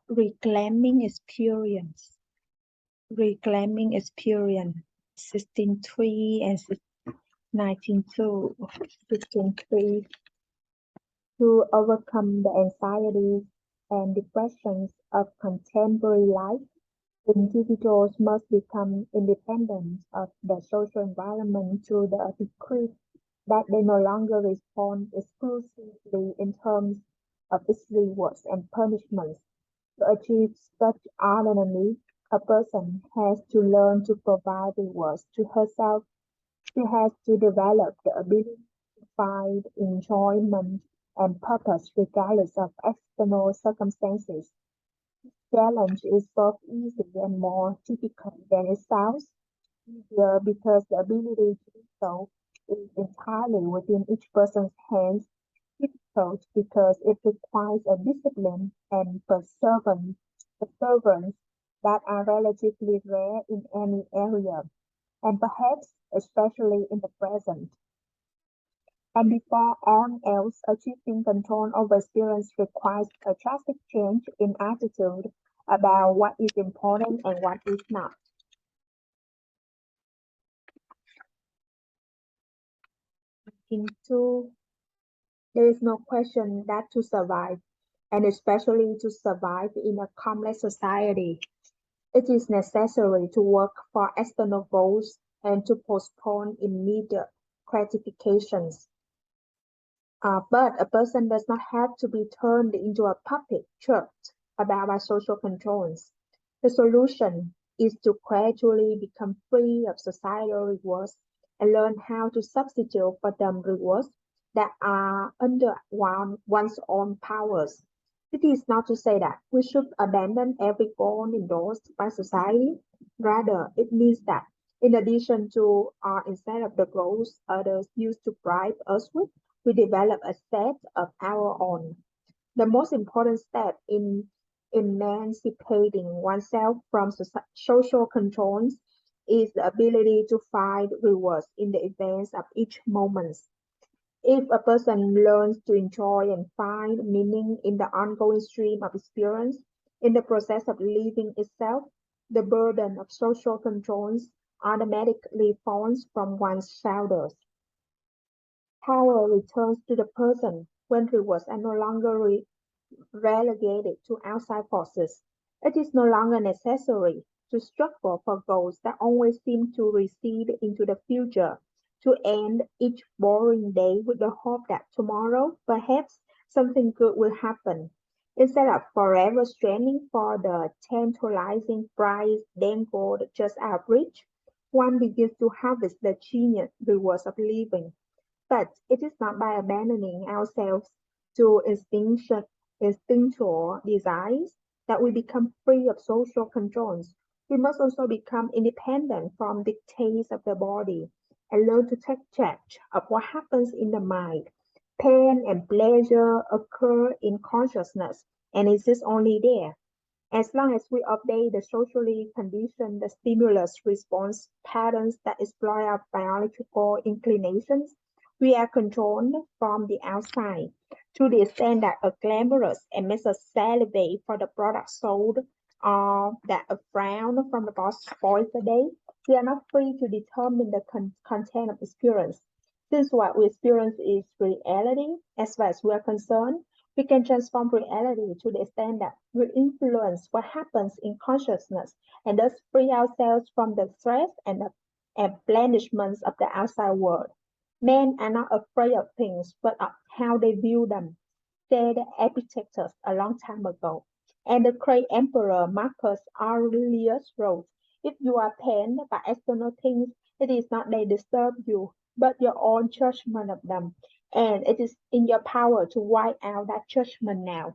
Reclaiming experience. Reclaiming experience. 16.3 and 19.2. 16.3. To overcome the anxieties and depressions of contemporary life, individuals must become independent of the social environment to the degree that they no longer respond exclusively in terms of its rewards and punishments. To achieve such autonomy, a person has to learn to provide rewards to herself. She has to develop the ability to find enjoyment and purpose regardless of external circumstances. Challenge is both easy and more difficult than it sounds. Easier because the ability to do so is entirely within each person's hands. Difficult because it requires a discipline and perseverance that are relatively rare in any area, and perhaps especially in the present. And before all else, achieving control over experience requires a drastic change in attitude about what is important and what is not. Into There is no question that to survive, and especially to survive in a complex society, it is necessary to work for external goals and to postpone immediate gratifications. But a person does not have to be turned into a puppet tricked about by social controls. The solution is to gradually become free of societal rewards and learn how to substitute for them rewards that are under one's own powers. It is not to say that we should abandon every goal endorsed by society. Rather, it means that in addition to instead of the goals others used to bribe us with, we develop a set of our own. The most important step in emancipating oneself from social controls is the ability to find rewards in the events of each moment. If a person learns to enjoy and find meaning in the ongoing stream of experience, in the process of living itself, the burden of social controls automatically falls from one's shoulders. Power returns to the person when rewards are no longer relegated to outside forces. It is no longer necessary to struggle for goals that always seem to recede into the future, to end each boring day with the hope that tomorrow, perhaps, something good will happen. Instead of forever straining for the tantalizing prize dangled just out of reach, one begins to harvest the genius rewards of living. But it is not by abandoning ourselves to instinctual desires that we become free of social controls. We must also become independent from dictates of the body and learn to take charge of what happens in the mind. Pain and pleasure occur in consciousness and exist only there. As long as we obey the socially conditioned stimulus response patterns that exploit our biological inclinations, we are controlled from the outside to the extent that a glamorous and makes us salivate for the product sold or that a frown from the boss spoils the day. We are not free to determine the content of experience. Since what we experience is reality, as far as we are concerned, we can transform reality to the extent that we influence what happens in consciousness and thus free ourselves from the stress and blandishments of the outside world. Men are not afraid of things, but of how they view them, said Epictetus a long time ago. And the great emperor Marcus Aurelius wrote, if you are pained by external things, it is not they disturb you, but your own judgment of them. And it is in your power to wipe out that judgment now.